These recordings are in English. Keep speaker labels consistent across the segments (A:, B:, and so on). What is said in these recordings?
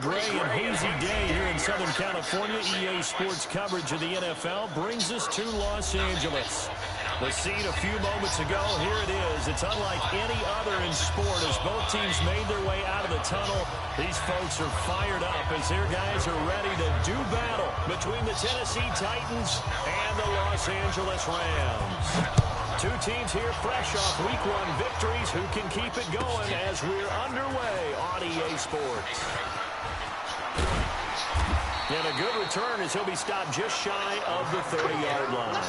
A: gray and hazy day here in Southern California. EA Sports coverage of the NFL brings us to Los Angeles. The scene a few moments ago, here it is. It's unlike any other in sport as both teams made their way out of the tunnel. These folks are fired up as their guys are ready to do battle between the Tennessee Titans and the Los Angeles Rams. Two teams here fresh off Week 1 victories. Who can keep it going as we're underway on EA Sports? And a good return as he'll be stopped just shy of the 30-yard line.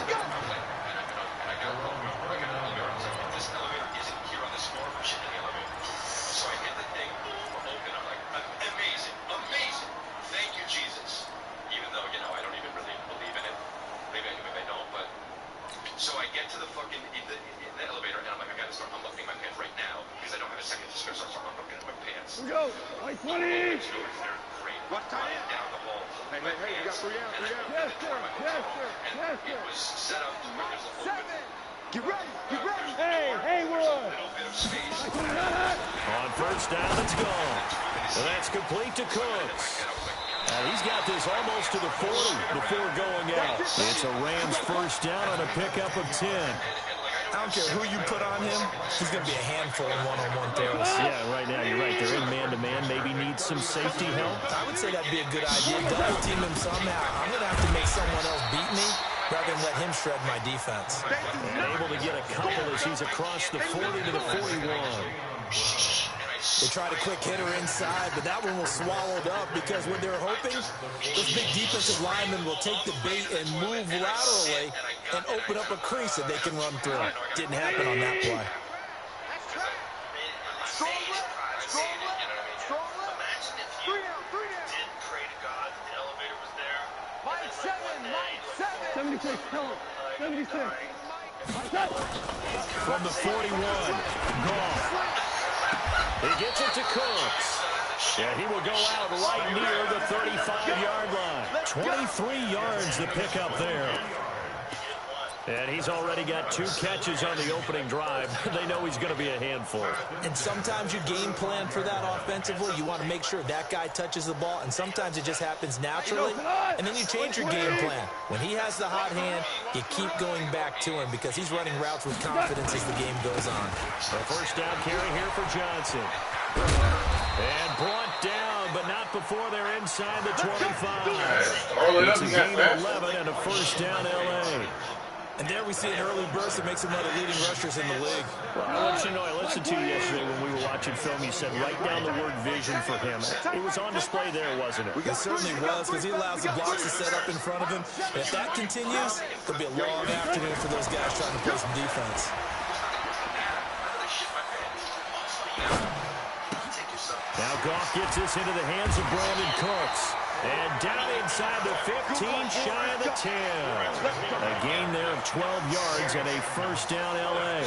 B: So I get to the fucking the elevator, and I'm like, I gotta start unbuckling my pants right now because I don't have a second to start unbuckling my pants.
C: Here we go. Like 20.
B: They're great.
C: What time?
B: Down the hall.
C: Hey, you got 3 out. Yes, sir. Yes, sir. Yes, sir.
B: It was set up to where there's a little
C: 7. Get ready. Get ready. Hey, Haywood.
B: little bit of space.
A: On first down, it's gone. And that's complete to Cooks. He's got this almost to the 40 before going out. It's a Rams first down on a pickup of 10.
D: I don't care who you put on him, he's going to be a handful in one-on-one throws.
A: Yeah, right now you're right. They're in man-to-man. Maybe need some safety help.
D: I would say that'd be a good idea. Double team him somehow. I'm going to have to make someone else beat me rather than let him shred my defense.
A: And able to get a couple as he's across the 40 to the 41.
D: They tried a quick hitter inside, but that one was swallowed up because what they're hoping, those big defensive linemen will take the bait and move laterally and open up a crease that they can run through. Didn't happen on that play.
A: From the 41, gone. He gets it to Cooks. Yeah, he will go out right near the 35-yard line. 23 yards to pick up there. And he's already got 2 catches on the opening drive. They know he's going to be a handful.
D: And sometimes you game plan for that offensively. You want to make sure that guy touches the ball, and sometimes it just happens naturally. And then you change your game plan. When he has the hot hand, you keep going back to him because he's running routes with confidence as the game goes on.
A: A first down carry here for Johnson. And brought down, but not before they're inside the 25. It's a gain of 11 and a first down L.A.
D: And there we see an early burst that makes him one of the leading rushers in the league.
A: Well, I'll let you know, I listened to you yesterday when we were watching film. You said write down the word vision for him. It was on display there, wasn't it?
D: It certainly was, because he allows the blocks to set up in front of him. And if that continues, it'll be a long afternoon for those guys trying to play some defense.
A: Now Goff gets this into the hands of Brandon Cooks. And down inside the 15, shy of the 10. A gain there of 12 yards and a first down L.A.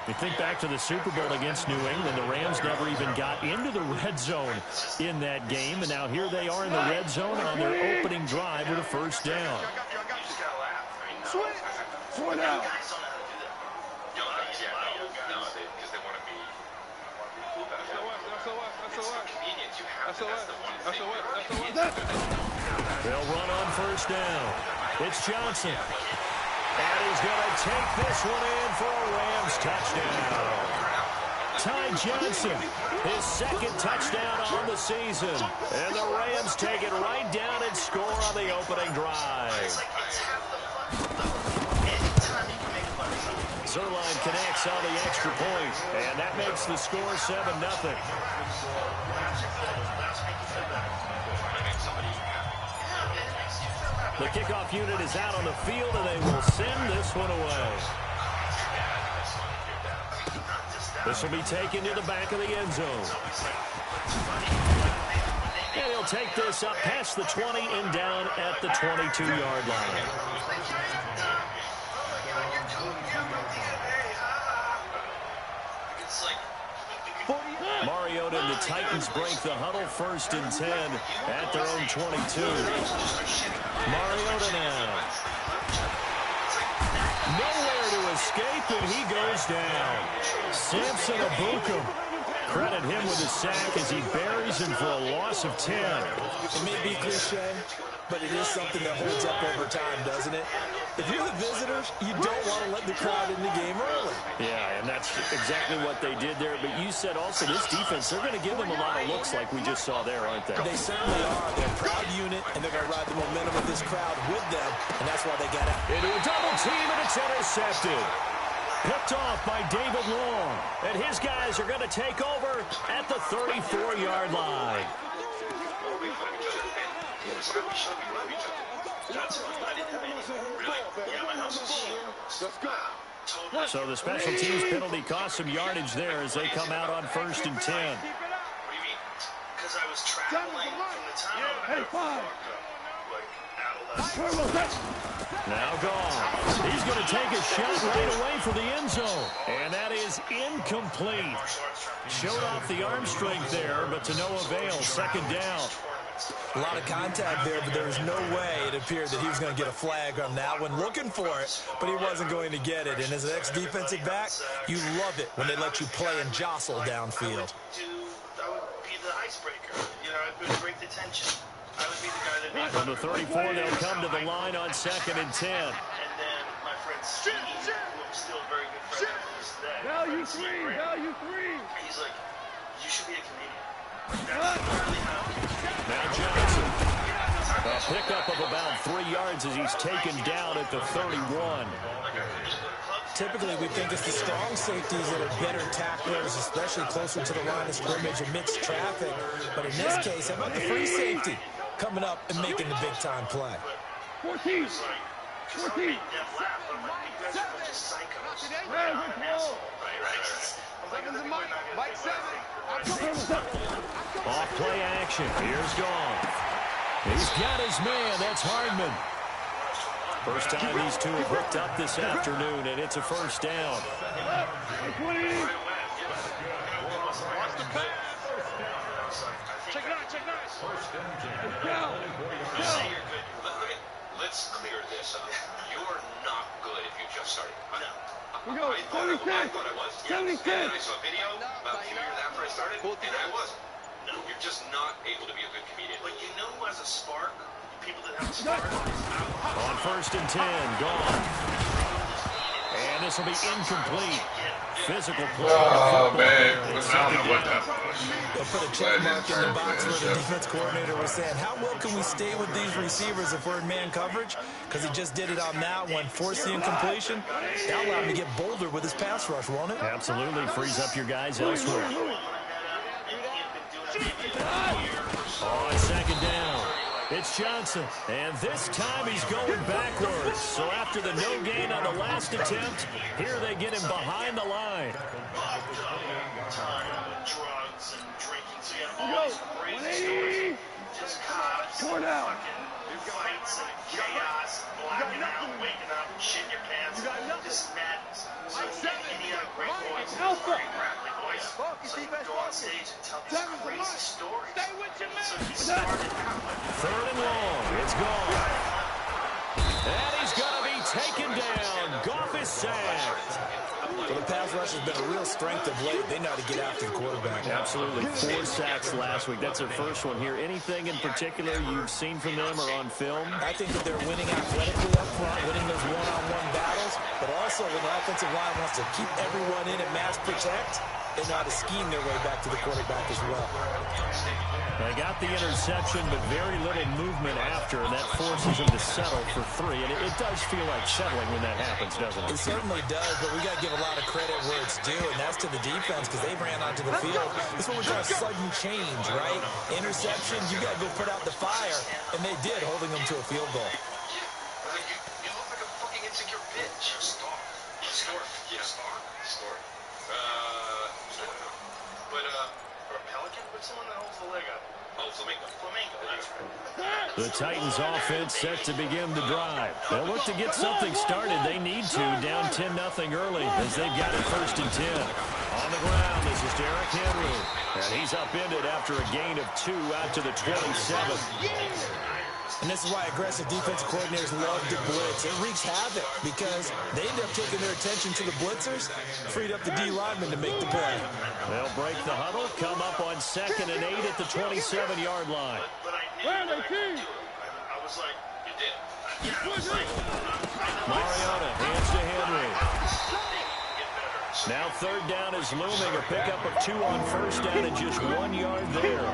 A: You think back to the Super Bowl against New England. The Rams never even got into the red zone in that game. And now here they are in the red zone on their opening drive with a first down. They'll run on first down. It's Johnson. And he's going to take this one in for a Rams touchdown. Ty Johnson, his second touchdown on the season. And the Rams take it right down and score on the opening drive. Zerline connects on the extra point, and that makes the score 7-0. The kickoff unit is out on the field, and they will send this one away. This will be taken to the back of the end zone. And he'll take this up past the 20 and down at the 22-yard line. Mariota and the Titans break the huddle, 1st and 10 at their own 22. Mariota now. Nowhere to escape, and he goes down. Samson Abukum credit him with a sack as he buries him for a loss of 10.
D: It may be cliche, but it is something that holds up over time, doesn't it? If you're the visitors, you don't want to let the crowd in the game early.
A: Yeah, and that's exactly what they did there. But you said also this defense, they're going to give them a lot of looks like we just saw there, aren't they?
D: They certainly are. They're a proud unit, and they're going to ride the momentum of this crowd with them, and that's why they got out.
A: Into a double team, and it's intercepted. Picked off by David Long. And his guys are going to take over at the 34-yard line. So the special teams penalty cost some yardage there as they come out on 1st and 10.
B: What do you mean? Because I was traveling from the time
A: Now gone. He's going to take a shot right away for the end zone. And that is incomplete. Showed off the arm strength there, but to no avail. 2nd down.
D: A lot of contact there, but there was no way it appeared that he was going to get a flag on that one. Looking for it, but he wasn't going to get it. And as an ex-defensive back, you love it when they let you play and jostle downfield.
B: I would be the icebreaker. You know, I would break the tension. I would be the guy that...
A: From the 34, they'll come to the line on 2nd and 10.
B: And then my friend Steve, who I'm still very good friends with today.
C: Value 3, value 3.
B: He's like, you should be a comedian. That's literally how.
A: Now Johnson. A pickup of about 3 yards as he's taken down at the 31.
D: Typically, we think it's the strong safeties that are better tacklers, especially closer to the line of scrimmage amidst traffic. But in this case, how about the free safety coming up and making the big-time play?
C: 14. 14.
A: Off play action. Here's gone. He's got his man. That's Hardman. First time these two have hooked up this afternoon, and it's a 1st down.
B: Let's clear this up. You're not good if you just started. No.
C: We go.
B: I thought I was.
C: 76.
B: And then I saw a video about 2 years after I started, and I wasn't. No, you're just not able to be a good comedian. But you know who has a spark? People that have a spark.
A: On 1st and 10, gone. And this will be incomplete. Physical play.
E: Oh, man. I don't know what that was.
D: They'll put a check mark in the box where the defense coordinator was saying, how well can we stay with these receivers if we're in man coverage? Because he just did it on that one, forced the incompletion. That allowed him to get bolder with his pass rush, won't it?
A: Absolutely. Frees up your guys elsewhere. On 2nd down, it's Johnson. And this time he's going backwards. So after the no gain on the last attempt, here they get him behind the line.
B: Drugs and drinking, so you have all these crazy stories. Just cops, fucking fights and chaos, blacking out, waking up, shitting your pants. This is madness. So you need a great voice, great grappling voice, so you can go on stage and tell these crazy stories. So he started out.
A: 3rd and long. It's gone. And he's going to be taken down. Goff is sacked.
D: Well, the pass rush has been a real strength of late. They know how to get after the quarterback.
A: Absolutely. 4 sacks last week. That's their first one here. Anything in particular you've seen from them or on film?
D: I think that they're winning athletically up front, winning those one-on-one battles, but also when the offensive line wants to keep everyone in and mass protect, they know how to scheme their way back to the quarterback as well.
A: They got the interception, but very little movement after, and that forces them to settle for 3. And it does feel like settling when that happens, doesn't it?
D: It certainly does, but we got to give a lot of credit where it's due, and that's to the defense because they ran onto the field. This is what we're trying to sudden change, right? Interception, you got to go put out the fire, and they did, holding them to a field goal.
B: You look like a fucking insecure bitch. Stork. Yeah. Stork. But, or a pelican? What's the one that holds the leg up? Oh, flamingo. Flamingo, that's right.
A: The Titans offense set to begin the drive. They'll look to get something started. They need to, down 10-0 early as they've got it 1st and 10. On the ground, this is Derrick Henry. And he's upended after a gain of 2 out to the 27.
D: And this is why aggressive defensive coordinators love to blitz. It wreaks havoc because they end up taking their attention to the blitzers, freed up the D lineman to make the play.
A: They'll break the huddle, come up on 2nd and 8 at the 27-yard line.
B: I was like, you did.
A: Mariota hands to Henry. Now 3rd down is looming. A pickup of 2 on 1st down and just 1 yard there.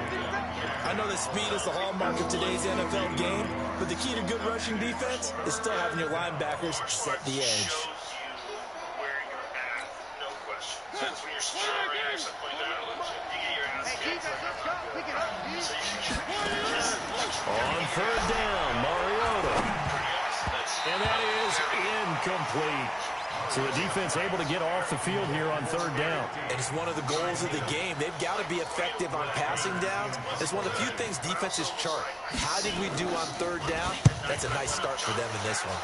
D: I know that speed is the hallmark of today's NFL game, but the key to good rushing defense is still having your linebackers set the edge.
B: Where you're at, no question. That's when you're scoring or something like that. You get your ass kicked.
A: On 3rd down, Mariota. And that is incomplete. So the defense able to get off the field here on 3rd down.
D: And it's one of the goals of the game. They've got to be effective on passing downs. It's one of the few things defenses chart. How did we do on 3rd down? That's a nice start for them in this one.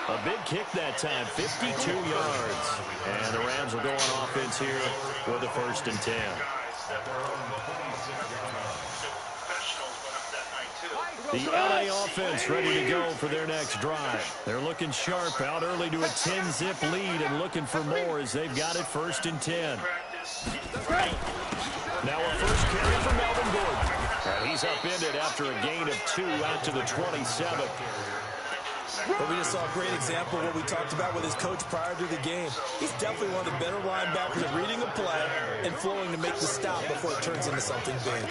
A: A big kick that time, 52 yards. And the Rams will go on offense here with a 1st and 10. The LA offense ready to go for their next drive. They're looking sharp, out early to a 10-zip lead and looking for more as they've got it 1st and 10. Now a first carry for Melvin Gordon. And he's upended after a gain of 2 out to the 27.
D: But we just saw a great example of what we talked about with his coach prior to the game. He's definitely one of the better linebackers at reading a play and flowing to make the stop before it turns into something big.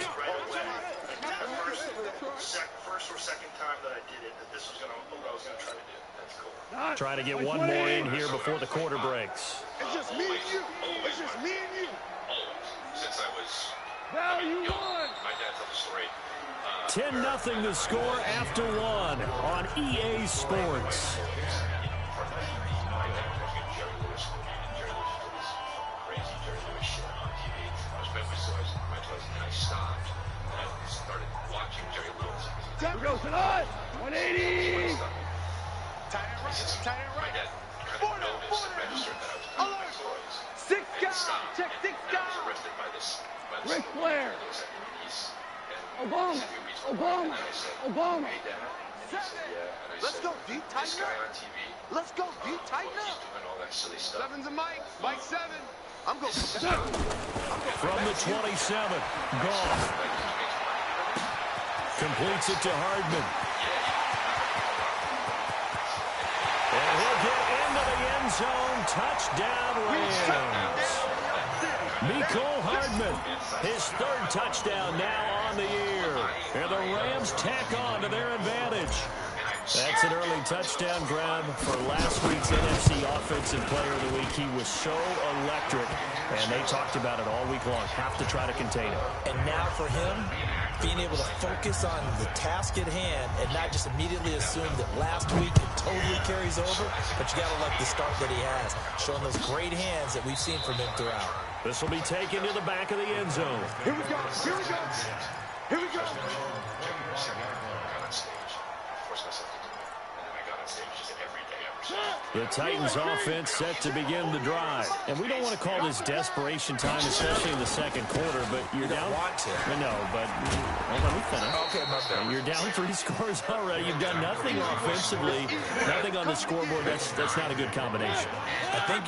B: First or second time that I did it, that this was what I was going to try to do. That's cool.
A: Trying to get one more in here before the quarter breaks.
C: It's just me and you. It's just me and you.
B: Since I was
C: Now you won.
B: my dad told the story.
A: 10-0 the score after 1 on EA Sports.
C: Here we go tonight. 180.
B: Tight end right.
C: Alert. 6 guys. Check 6 guys. Ric Flair. Obama. Obama. 7. Let's go deep, tighten up. Let's go deep, tighten up. 7's a Mike. Mike 7. I'm going.
A: From the 27, Goff completes it to Hardman. And he'll get into the end zone. Touchdown, Rams. Mecole Hardman, his 3rd touchdown now on the year. And the Rams tack on to their advantage. That's an early touchdown grab for last week's NFC Offensive Player of the Week. He was so electric, and they talked about it all week long. Have to try to contain him.
D: And now for him, being able to focus on the task at hand and not just immediately assume that last week it totally carries over, but you got to like the start that he has, showing those great hands that we've seen from him throughout.
A: This will be taken to the back of the end zone.
C: Here we go. Here we go. Here we go.
A: The Titans offense set to begin the drive. And we don't want to call this desperation time, especially in the 2nd quarter, but you're down.
D: Want to.
A: No, but hold on, we finish.
D: Okay, my bad.
A: You're down 3 scores already. You've done nothing offensively, nothing on the scoreboard. That's not a good combination.
D: I think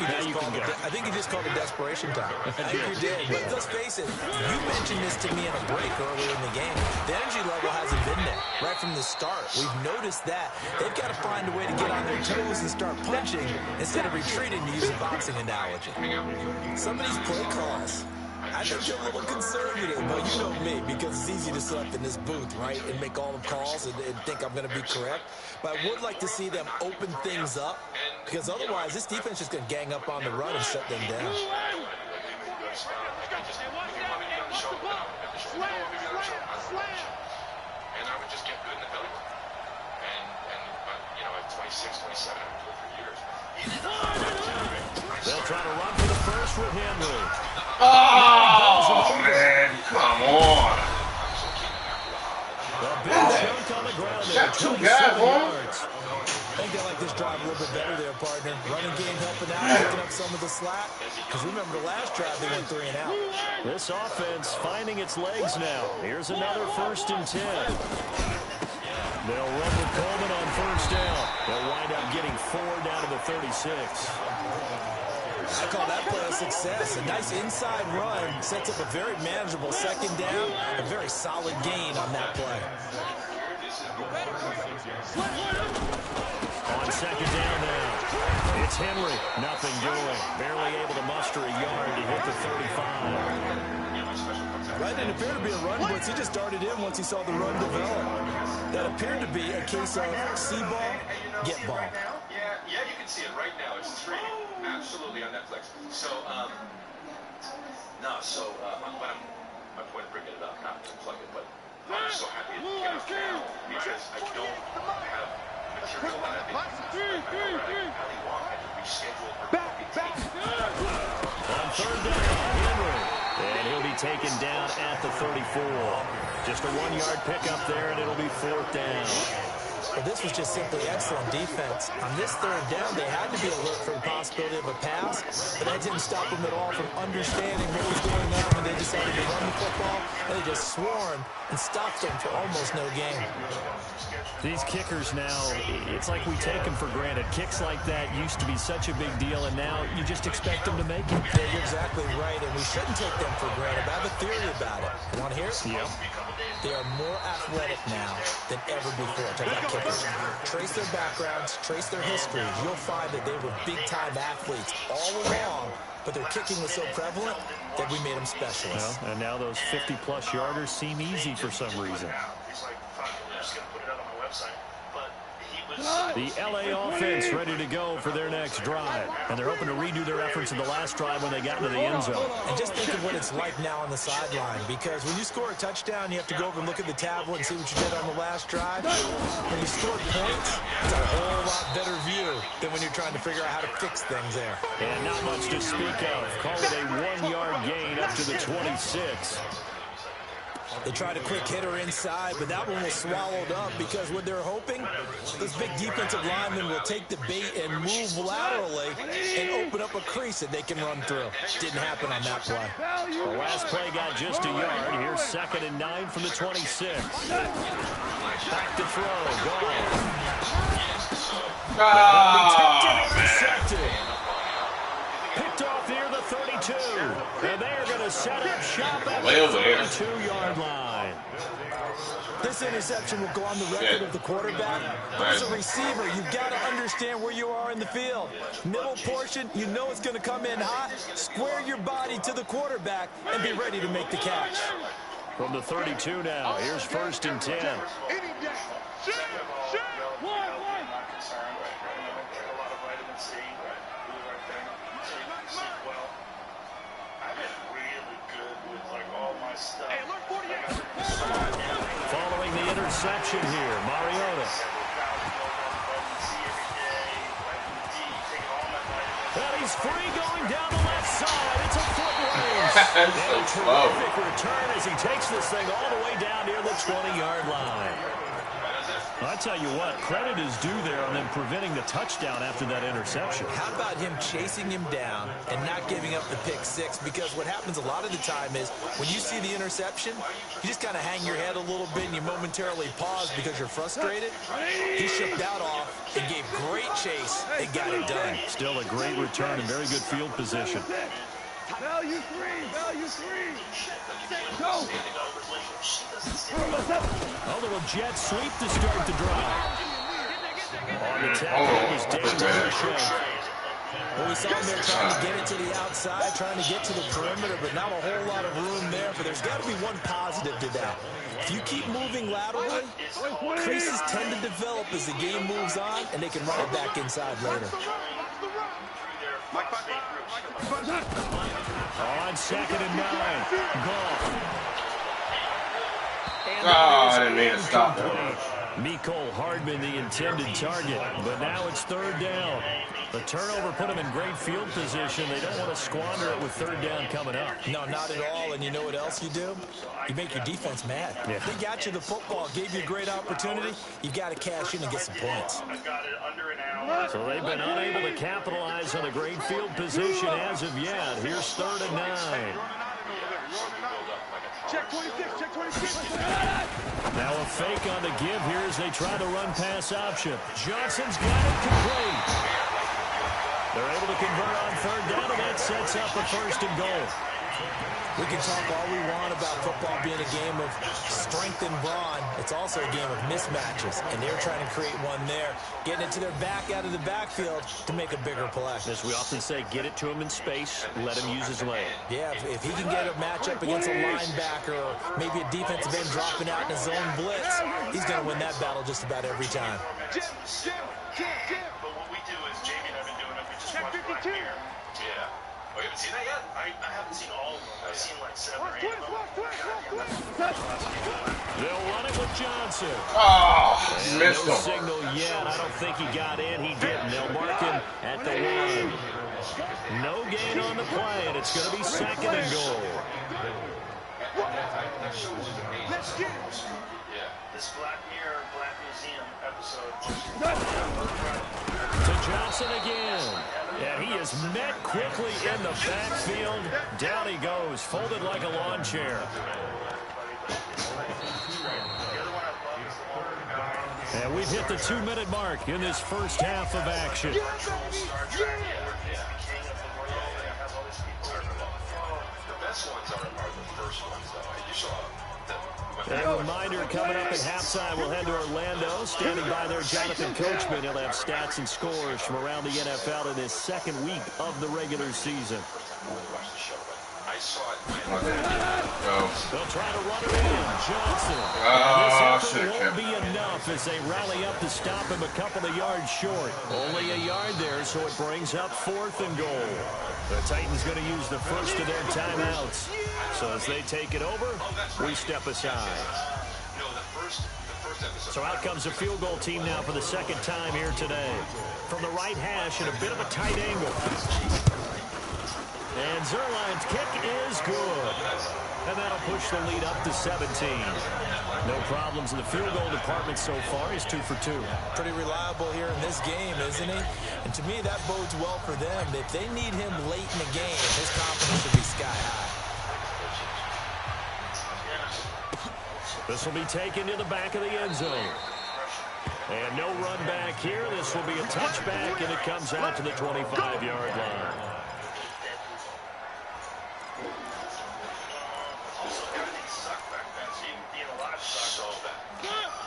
D: you just called it desperation time. I think you did. But let's face it, you mentioned this to me in a break earlier in the game. The energy level hasn't been there right from the start. We've noticed that. They've got to find a way to get on their toes and start punching instead of retreating, to use a boxing analogy. Some of these play calls, I think they're a little conservative, but you know me, because it's easy to sit up in this booth, right, and make all the calls and think I'm going to be correct. But I would like to see them open things up, because otherwise this defense is going to gang up on the run and shut them down.
B: And I would just get good in the belly. And you know, at 26, 27, I would do it for years.
A: They'll try to run for the first with Henry.
E: Oh, man, come on.
A: The big chunk on the ground there.
E: Got 2 guys, boy.
D: I think they like this drive a little bit better there, partner. Running game helping out, picking up some of the slack? Because remember the last drive, they went 3 and out.
A: This offense finding its legs now. Here's another 1st and 10. They'll run with Coleman on 1st down. They'll wind up getting 4 down to the 36.
D: I call that play a success. A nice inside run sets up a very manageable 2nd down. A very solid gain on that play.
A: On 2nd down now. It's Henry. Nothing doing. Barely able to muster a yard to hit the 35.
D: That didn't appear to be a run blitz. He just darted in once he saw the run develop. That appeared to be a case of see ball, get ball.
C: Yeah, you can see it right now. It's streaming. Absolutely on Netflix. So, my point of bringing it up, not to plug it, but I'm so happy to get out now because I don't have material that I've been using. I had to reschedule
A: On 3rd down, Henry. And he'll be taken down at the 34. Just a 1-yard pickup there, and it'll be 4th down.
D: Well, this was just simply excellent defense. On this 3rd down, they had to be alert for the possibility of a pass, but that didn't stop them at all from understanding what was going on when they decided to run the football. They just swarmed and stopped them for almost no gain.
A: These kickers now, it's like we take them for granted. Kicks like that used to be such a big deal, and now you just expect them to make it.
D: Yeah, you're exactly right, and we shouldn't take them for granted. I have a theory about it. You want to hear it?
A: Yeah.
D: They are more athletic now than ever before. Talk about kickers. Trace their backgrounds, trace their histories. You'll find that they were big-time athletes all along, but their kicking was so prevalent that we made them specialists.
A: Well, and now those 50-plus yarders seem easy for some reason.
B: He's like, fuck it, I'm just going to put it up on my website. But he was...
A: The LA offense ready to go for their next drive. And they're hoping to redo their efforts in the last drive when they got into the end zone.
D: And just think of what it's like now on the sideline, because when you score a touchdown, you have to go over and look at the tablet and see what you did on the last drive. When you scored points, it's a whole lot better view than when you're trying to figure out how to fix things there.
A: And not much to speak of. Call it a 1-yard gain up to the 26.
D: They tried a quick hitter inside, but that one was swallowed up because what they're hoping, this big defensive lineman will take the bait and move laterally and open up a crease that they can run through. Didn't happen on that play.
A: The last play got just a yard. Here's 2nd and 9 from the 26. Back to throw. Gone. Intercepted. Picked off near the 32. And they're going to set up shop at the 32-yard line.
D: This interception will go on the record of the quarterback. As a receiver, you've got to understand where you are in the field. Middle portion, you know it's going to come in hot. Square your body to the quarterback and be ready to make the catch.
A: From the 32 now, here's 1st and 10. Following the interception here, Mariota. Well, he's free going down the left side. It's a foot race. And a terrific return as he takes this thing all the way down near the 20-yard line. I tell you what, credit is due there on them preventing the touchdown after that interception.
D: How about him chasing him down and not giving up the pick six? Because what happens a lot of the time is when you see the interception, you just kind of hang your head a little bit and you momentarily pause because you're frustrated. He shook that off and gave great chase and got it done.
A: Still a great return and very good field position.
F: Value three. Go.
A: A little jet sweep to start the drive. On the tackle was David O'Shea.
D: Well, we saw him there trying to get it to the outside, trying to get to the perimeter, but not a whole lot of room there. But there's got to be one positive to that. If you keep moving laterally, creases tend to develop as the game moves on, and they can run it back inside later.
A: On 2nd and 9, Goff.
E: I didn't mean to stop that.
A: Mecole Hardman, the intended target, but now it's third down. The turnover put them in great field position. They don't want to squander it with third down coming up.
D: No, not at all. And you know what else you do? You make your defense mad.
A: Yeah.
D: They got you the football, gave you a great opportunity. You got to cash in and get some points.
A: So they've been unable to capitalize on a great field position as of yet. Here's 3rd and 9.
F: Check 26, check 26.
A: Now a fake on the give here as they try the run-pass option. Johnson's got it complete. They're able to convert on 3rd down, and that sets up a 1st and goal.
D: We can talk all we want about football being a game of strength and brawn. It's also a game of mismatches, and they're trying to create one there, getting it to their back out of the backfield to make a bigger play.
A: As we often say, get it to him in space, let him use his leg.
D: Yeah, if he can get a matchup against a linebacker or maybe a defensive end dropping out in a zone blitz, he's going to win that battle just about every time.
B: But what we do is, Jamie and I have been doing it, we just watch right here. Yeah. Oh, you haven't seen that yet? I haven't seen all of them. I've seen like 7 or 8 of them.
A: They'll run it with Johnson.
E: Oh,
A: And
E: missed
A: no
E: him.
A: signal yet. I don't think he got in. He didn't. They'll mark him at the 1. No gain on the play, and it's going to be 2nd and goal.
F: Let's get it.
B: This Black Mirror, Black Museum episode.
A: To Johnson again. And he is met quickly in the backfield. Down he goes, folded like a lawn chair. And we've hit the 2-minute mark in this first half of action.
E: I
A: And a reminder, coming up at halftime, we'll head to Orlando. Standing by there, Jonathan Coachman. He'll have stats and scores from around the NFL in this 2nd week of the regular season. They'll try to run it in. Johnson. This effort won't be enough as they rally up to stop him a couple of yards short. Only a yard there, so it brings up 4th and goal. The Titans going to use the first of their timeouts. So as they take it over, we step aside. So out comes a field goal team now for the 2nd time here today. From the right hash at a bit of a tight angle. And Zerline's kick is good. And that'll push the lead up to 17. No problems in the field goal department so far. He's 2 for 2.
D: Pretty reliable here in this game, isn't he? And to me, that bodes well for them. If they need him late in the game, his confidence should be sky high.
A: This will be taken to the back of the end zone. And no run back here. This will be a touchback, and it comes out to the 25-yard line.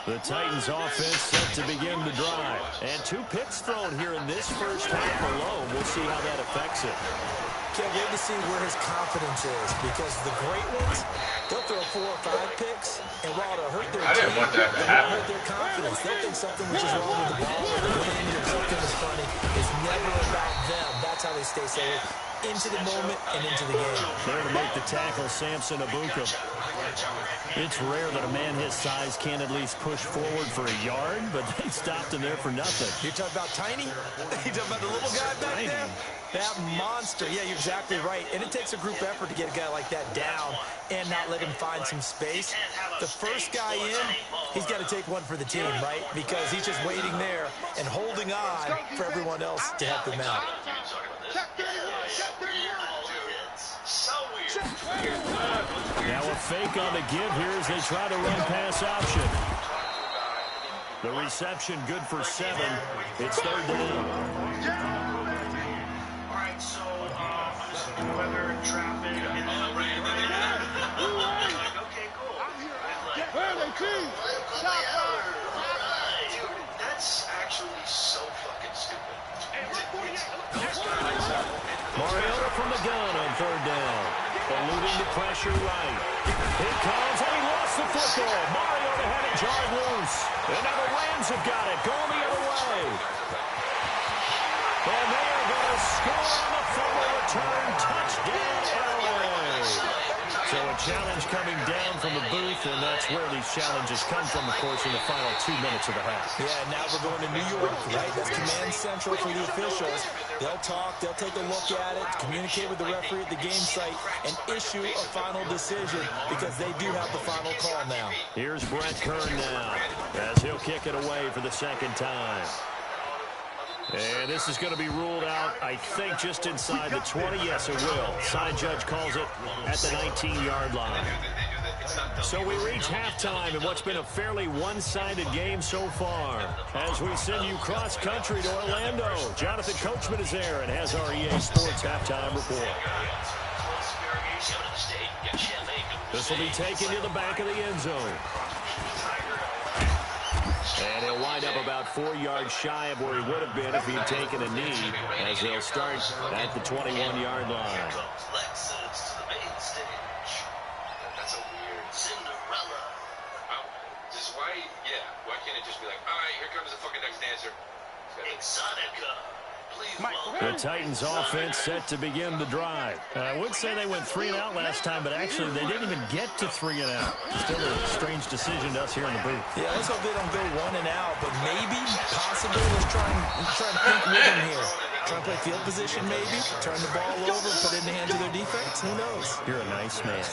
A: The Titans offense set to begin the drive. And 2 picks thrown here in this first half alone. We'll see how that affects it.
D: Can't wait to see where his confidence is, because the great ones, they'll throw 4 or 5 picks, and while it'll hurt their
E: I didn't want that to happen.
D: hurt their confidence. They'll think something which is wrong with the ball or the wind or something is funny. It's never about them. That's how they stay so into the moment and into the game.
A: There to make the tackle, Samson Abuka. It's rare that a man his size can't at least push forward for a yard, but they stopped him there for nothing.
D: You're talking about Tiny? You're talking about the little guy back
A: Tiny.
D: there? That monster. Yeah, you're exactly right. And it takes a group effort to get a guy like that down and not let him find some space. The first guy in, he's got to take one for the team, right? Because he's just waiting there and holding on for everyone else to help him out.
A: Now a fake on the give here as they try to run pass option. The reception good for 7. It's 3rd down.
B: All right, so weather, traffic, and okay, cool. Dude, that's actually so fucking stupid.
A: Mariota from the gun on 3rd down. Eluding the pressure right. Here comes, and he lost the football. Mariota had it jarred loose. And now the Rams have got it, going the other way. And they are going to score on the fumble return. Touchdown, LA. So a challenge coming down from the booth, and that's where these challenges come from, of course, in the final 2 minutes of the half.
D: Yeah, now we're going to New York, right? That's command central for the officials. They'll talk, they'll take a look at it, communicate with the referee at the game site, and issue a final decision because they do have the final call now.
A: Here's Brett Kern now as he'll kick it away for the second time. And this is going to be ruled out, I think, just inside the 20. Yes, it will. Side judge calls it at the 19-yard line. So we reach halftime in what's been a fairly one-sided game so far. As we send you cross-country to Orlando, Jonathan Coachman is there and has our EA Sports halftime report. This will be taken to the back of the end zone. And he'll wind up about 4 yards shy of where he would have been if he'd taken a knee, as they'll start at the 21-yard line.
C: That's a weird Cinderella. Just why can't it just be like, all right, here comes the fucking next dancer. Exotica.
A: The Titans offense set to begin the drive. I would say they went 3 and out last time, but actually they didn't even get to 3 and out. Still a strange decision to us here in the booth.
D: Yeah, let's hope they don't go 1 and out, but maybe, possibly, let's try and think with them here. Try and play field position maybe, turn the ball over, put it in the hands of their defense. Who knows?
A: You're a nice man.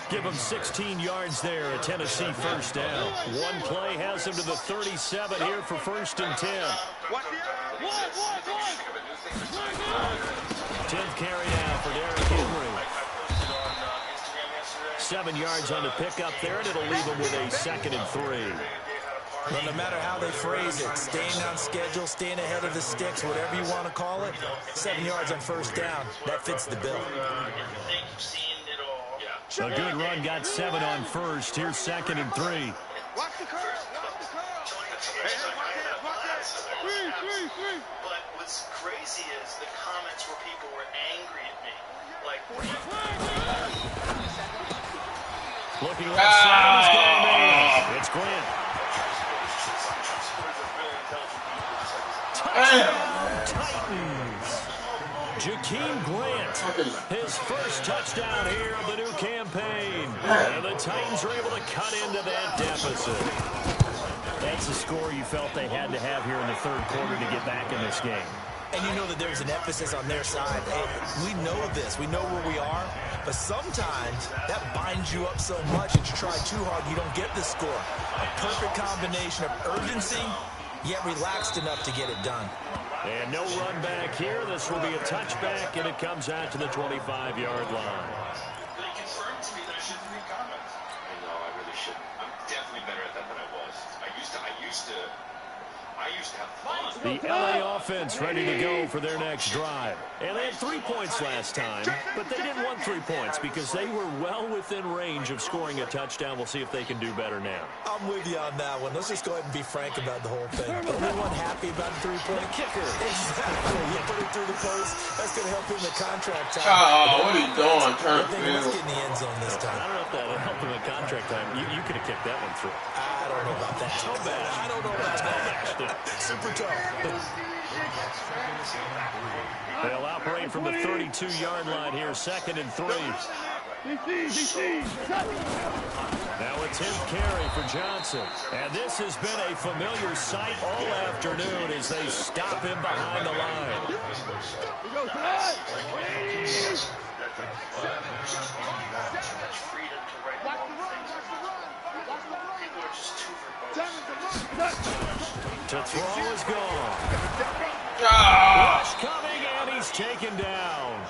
A: Give them 16 yards there, a Tennessee first down. One play has them to the 37 here for 1st and 10. 10th carry now for Derrick Henry. 7 yards on the pickup there, and it'll leave them with a 2nd and 3.
D: Well, no matter how they phrase it, staying on schedule, staying ahead of the sticks, whatever you want to call it, 7 yards on 1st down, that fits the bill.
A: A good run, got 7 on 1st. Here's 2nd and 3.
F: Watch the curve.
B: But what's crazy is the comments where people were angry at me. Like,
A: looking left side, he's going to It's Glenn. Titans. Jakeem Grant, his first touchdown here of the new campaign. And the Titans are able to cut into that deficit. That's the score you felt they had to have here in the 3rd quarter to get back in this game.
D: And you know that there's an emphasis on their side. Hey, we know this. We know where we are. But sometimes that binds you up so much that you try too hard, you don't get the score. A perfect combination of urgency, yet relaxed enough to get it done.
A: And no run back here. This will be a touchback, and it comes out to the 25-yard line.
C: They confirmed to me that I shouldn't read comments. I know, I really shouldn't. I'm definitely better at that than I was. I used to have fun.
A: The LA offense ready to go for their next drive. And they had 3 points last time, but they didn't want 3 points because they were well within range of scoring a touchdown. We'll see if they can do better now.
D: I'm with you on that one. Let's just go ahead and be frank about the whole thing. Anyone happy about the 3-point
A: Kicker.
D: Exactly. You put it through the post. That's going to help him in the contract time.
E: Oh, what are you doing? Turn
D: Let's get in the end zone this time.
A: I don't know if that'll help him in contract time. You could have kicked that one through.
D: I don't know about that.
A: So bad.
D: I don't know about that. Super tough.
A: They'll operate from the 32-yard line here, 2nd and 3. Now a 10th carry for Johnson. And this has been a familiar sight all afternoon as they stop him behind the line. To throw is gone. Rush coming, and he's taken down.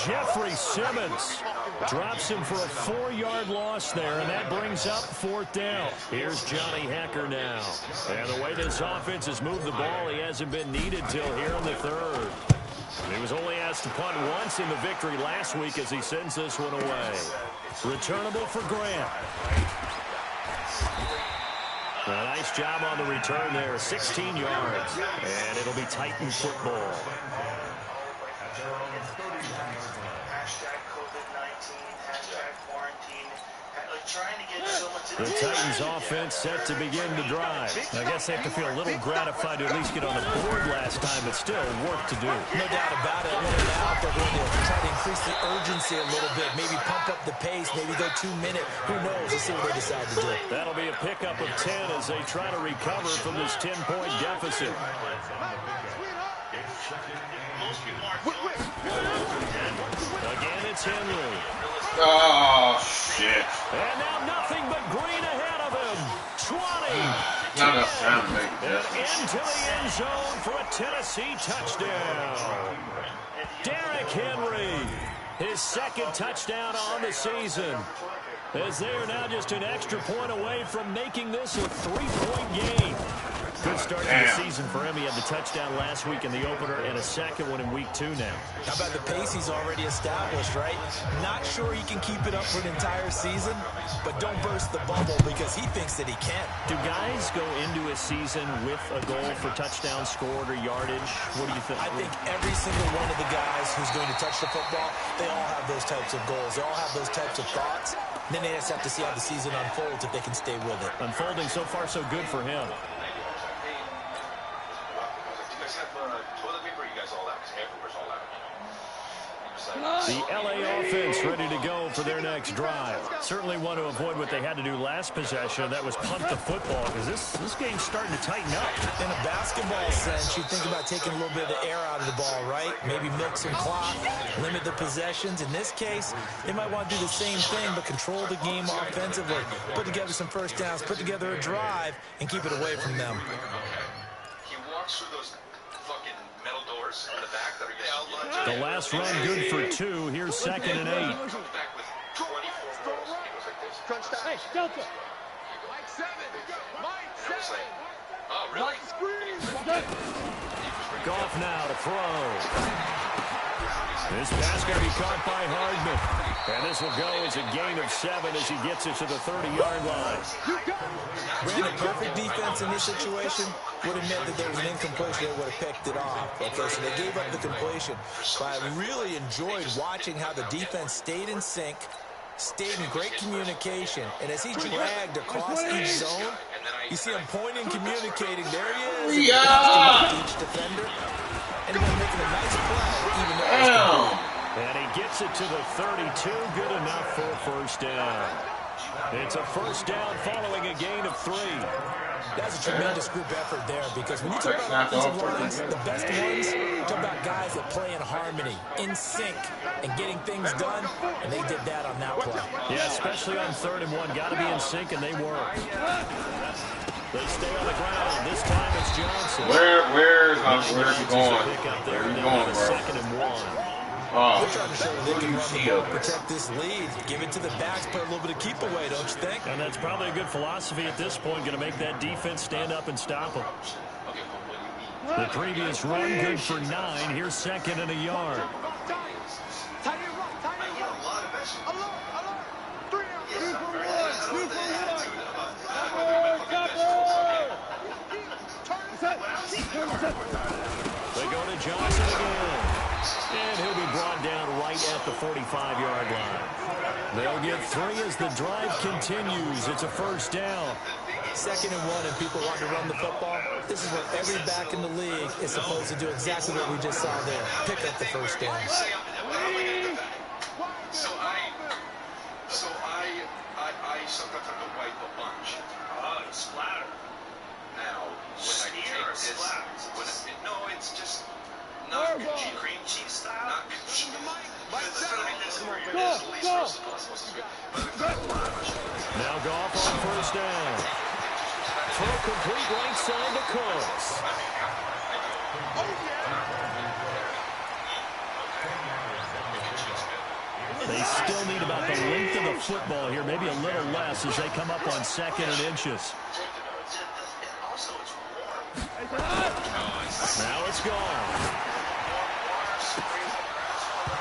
A: Jeffrey Simmons drops him for a 4-yard loss there, and that brings up 4th down. Here's Johnny Hecker now. And the way this offense has moved the ball, he hasn't been needed till here in the 3rd. He was only asked to punt once in the victory last week as he sends this one away. Returnable for Grant. A nice job on the return there, 16 yards, and it'll be Titan football.
B: Hashtag COVID-19, hashtag quarantine, Like trying to get someone to
A: The Titans offense set to begin the drive. I guess they have to feel a little gratified to at least get on the board last time, but still work to do.
D: No doubt about it. Now they're going to try to increase the urgency a little bit, maybe pump up the pace, maybe go 2-minute. Who knows? Let's see what they decide to do.
A: That'll be a pickup of 10 as they try to recover from this 10-point deficit. Again, it's Henry.
E: Oh, shit.
A: And now nothing but green ahead of him. 20.
E: Not enough time to make
A: And
E: it.
A: into the end zone for a Tennessee touchdown. Derrick Henry, his second touchdown on the season. As they are now just an extra point away from making this a 3-point game. Good start to the season for him. He had the touchdown last week in the opener and a second one in week 2 now.
D: How about the pace he's already established, right? Not sure he can keep it up for an entire season, but don't burst the bubble because he thinks that he can.
A: Do guys go into a season with a goal for touchdowns scored or yardage? What do you think?
D: I think every single one of the guys who's going to touch the football, they all have those types of goals. They all have those types of thoughts. And then they just have to see how the season unfolds if they can stay with it.
A: Unfolding so far so good for him. The LA offense ready to go for their next drive. Certainly want to avoid what they had to do last possession. That was punt the football because this game's starting to tighten up.
D: In a basketball sense, you think about taking a little bit of the air out of the ball, right? Maybe milk some clock, limit the possessions. In this case, they might want to do the same thing, but control the game offensively. Put together some first downs, put together a drive, and keep it away from them.
C: He walks through those fucking metal doors in the back that are
A: The last run good for 2. Here's 2nd and 8.
C: comes back with 24 balls. He goes like this.
F: Crunch time. Hey, Delta. Mike 7. Mike 7.
C: Oh, really?
A: Goff now to throw. This pass going to be caught by Hardman. And this will go as a gain of 7 as he gets it to the 30-yard line.
D: Really perfect defense in this situation would have meant that there was an incompletion. They would have picked it off. Okay, so they gave up the completion. But I really enjoyed watching how the defense stayed in sync, stayed in great communication. And as he dragged across each zone, you see him pointing, communicating. There he is. Each defender. And then making a nice play, even though
A: and he gets it to the 32. Good enough for a first down. It's a first down following a gain of 3.
D: That's a tremendous group effort there because when you talk about offensive lines, the best ones, you talk about guys that play in harmony, in sync, and getting things done, and they did that on that play.
A: Yeah, especially on 3rd and 1. Got to be in sync, and they were. They stay on the ground. This time it's Johnson.
E: Where's he going?
A: Where are you going, bro? 2nd and 1.
E: Oh,
D: They're trying to show they can run the ball, protect this lead, give it to the backs, play a little bit of keep away, don't you think?
A: And that's probably a good philosophy at this point, going to make that defense stand up and stop them. The previous run good for 9. Here's 2nd and a yard. They go to Johnson again. And he'll be brought down right at the 45-yard line. They'll get 3 as the drive continues. It's a first down.
D: 2nd and 1 and people want to run the football. This is what every back in the league is supposed to do, exactly what we just saw there. Pick up the first down.
C: So I sometimes have to wipe a bunch.
B: Oh, splatter.
C: Now, when I take this, no, it's just not
B: Cream cheese style?
C: not
A: Now Goff on first down. Throw complete right side to Cooks. They still need about the length of the football here, maybe a little less as they come up on 2nd and inches. Now it's gone.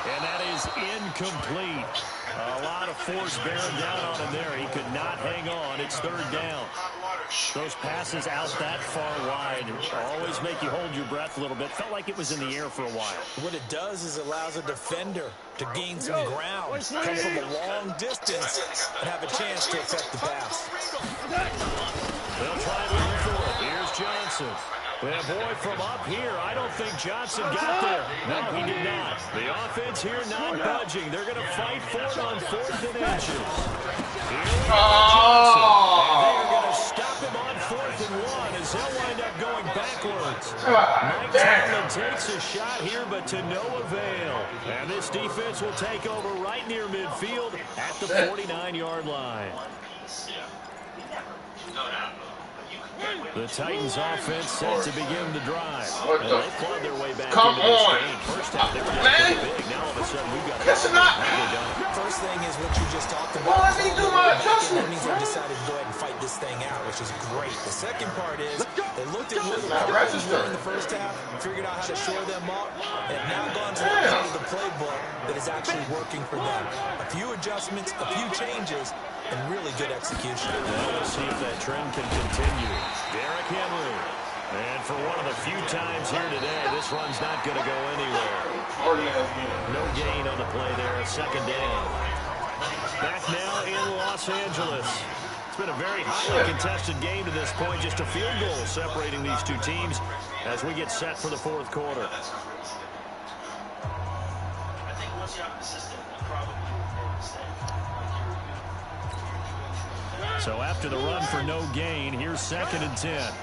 A: And that is incomplete. A lot of force bearing down on him there. He could not hang on. It's 3rd down. Those passes out that far wide always make you hold your breath a little bit. Felt like it was in the air for a while.
D: What it does is allows a defender to gain some ground, come from a long distance, and have a chance to affect the pass.
A: They'll try to run for it. Here's Johnson. And boy, from up here, I don't think Johnson got there. No, he did not. The offense here not budging. They're going to fight for it on 4th and inches. Here we go, Johnson. And they are going to stop him on 4th and 1 as they'll wind up going backwards. Mike Tomlin takes a shot here, but to no avail. And this defense will take over right near midfield at the 49-yard line. The Titans offense set to begin the drive.
E: What the?
A: They clawed their way back
E: Come
A: into this
E: on.
A: game. First half, they were down
E: Man.
A: pretty big. Now all of a sudden, we've got
E: Yes or not?
D: First thing is what you just talked about.
E: Well, let me do my
D: That
E: adjustments,
D: means they decided to go ahead and fight this thing out, which is great. The second part is they looked at what
E: Not register.
D: in the first half, figured out how to shore them up, and have now gone to the part of the playbook that is actually working for them. A few adjustments, a few changes, and really good execution.
A: Well, we'll see if that trend can continue. Derrick Henry. And for one of the few times here today, this run's not going to go anywhere. No gain on the play there. Second down. Back now in Los Angeles. It's been a very highly contested game to this point. Just a field goal separating these two teams as we get set for the 4th quarter.
B: I think once you have the system, you probably stay.
A: So after the run for no gain, here's 2nd and 10.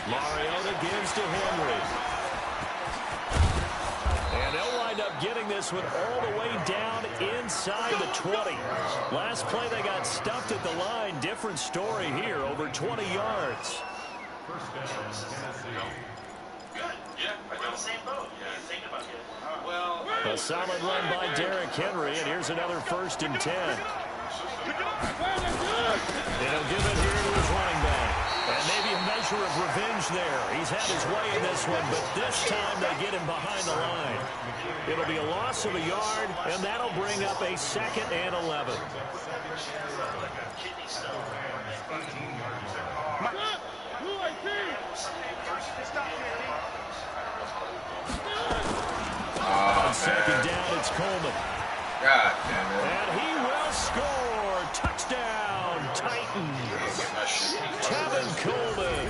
A: Mariota gives to Henry. And they'll wind up getting this one all the way down inside the 20. Last play they got stuffed at the line. Different story here, over 20 yards.
B: We're on the same boat. You're thinking about it. Well,
A: A solid run by Derrick Henry, and here's another 1st and 10. They'll give it here to his running back. And maybe a measure of revenge there. He's had his way in this one, but this time they get him behind the line. It'll be a loss of a yard, and that'll bring up a 2nd and 11.
B: kidney stone.
A: On 2nd down, it's Coleman.
E: God damn it.
A: And he will score. Touchdown, Titans. Tevin Coleman,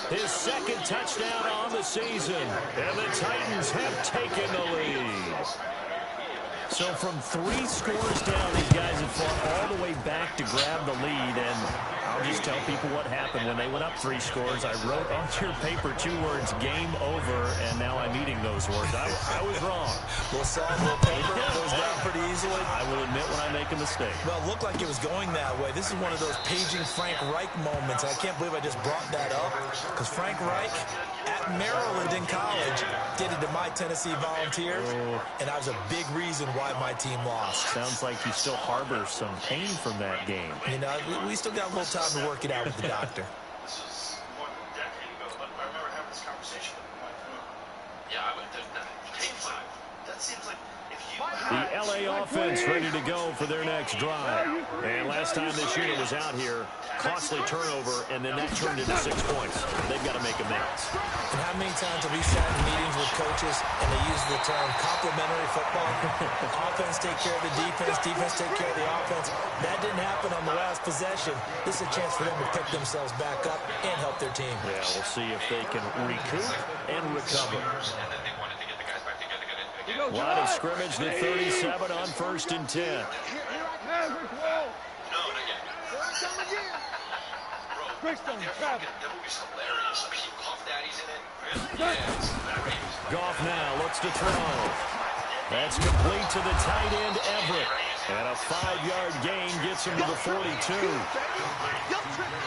A: his 2nd touchdown on the season. And the Titans have taken the lead. So from 3 scores down, these guys have fought all the way back to grab the lead. And I'll just tell people what happened when they went up 3 scores. I wrote on your paper 2 words, game over, and now I'm eating those words. I was wrong.
D: We'll solve the paper. Goes down pretty easily.
A: I will admit when I make a mistake.
D: Well, it looked like it was going that way. This is one of those paging Frank Reich moments. I can't believe I just brought that up because Frank Reich at Maryland in college did it to my Tennessee Volunteers, and that was a big reason why my team lost.
A: Sounds like you still harbor some pain from that game.
D: You know, we still got a little time to work it out with the doctor.
B: This was more than a decade ago, but I remember having this conversation with my friend. Yeah, I would take 5. That seems like if you
A: The LA offense ready to go for their next drive. And last time this unit was out here, costly turnover, and then that turned into 6 points. They've got to make amends.
D: And how many times have we sat in meetings with coaches and they use the term complementary football? Offense take care of the defense, defense take care of the offense. That didn't happen on the last possession. This is a chance for them to pick themselves back up and help their team.
A: Yeah, we'll see if they can recoup and recover. Line of scrimmage, the 37 on 1st and 10. Goff now looks to throw. That's complete to the tight end, Everett. And a 5-yard gain gets him to the 42.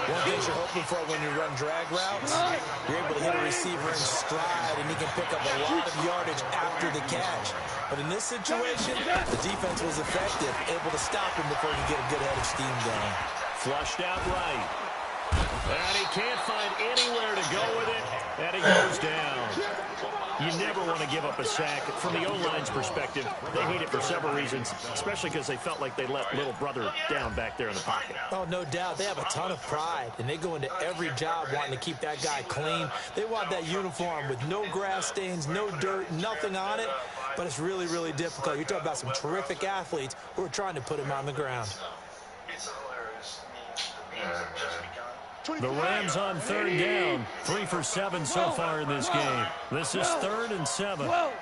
D: One thing you're hoping for when you run drag routes, you're able to hit a receiver in stride, and he can pick up a lot of yardage after the catch. But in this situation, the defense was effective, able to stop him before he could get a good head of steam going.
A: Flushed out right. And he can't find anywhere to go with it, and he goes down. You never want to give up a sack. From the O-line's perspective, they hate it for several reasons, especially because they felt like they let little brother down back there in the pocket.
D: Oh, no doubt. They have a ton of pride, and they go into every job wanting to keep that guy clean. They want that uniform with no grass stains, no dirt, nothing on it, but it's really, really difficult. You're talking about some terrific athletes who are trying to put him on the ground.
B: It's hilarious. The memes have just begun.
A: The Rams on third down. 3 for 7 so far in this game. This is 3rd and 7.
F: 24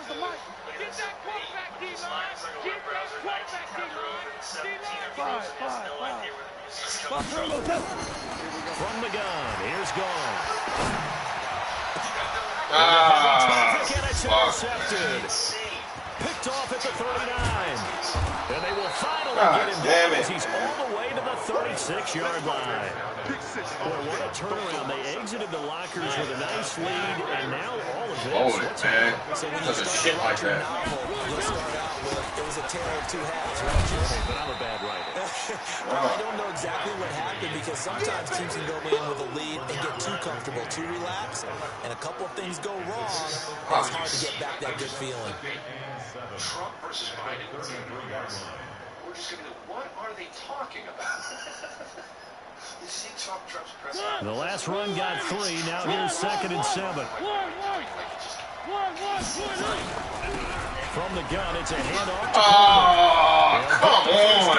F: is the mic. Get that quarterback, D-line. Get that quarterback, D-line. Five.
A: From the gun, here's Gone. And it's intercepted. Picked off at the 39. And they will finally get him down as he's all the way to the 36-yard line. Boy, what a turnaround. They exited the lockers with a nice lead, and now all of this.
E: Hold it, man.
D: So when you
E: Does a
D: start
E: shit
D: to
E: like
D: write your
E: that.
D: novel, you'll start out with, it was a tale of two halves, right, Jim?
A: But I'm a bad writer.
D: Well, I don't know exactly what happened because sometimes teams can go in with a lead and get too comfortable, too relaxed, and a couple of things go wrong, and it's hard to get back that good feeling.
C: Trump versus Biden. We're just going to go, what are they talking about? You see Trump's president?
A: The last run got 3. Now here's 2nd and 7. From the gun, it's a handoff.
E: Oh, come on.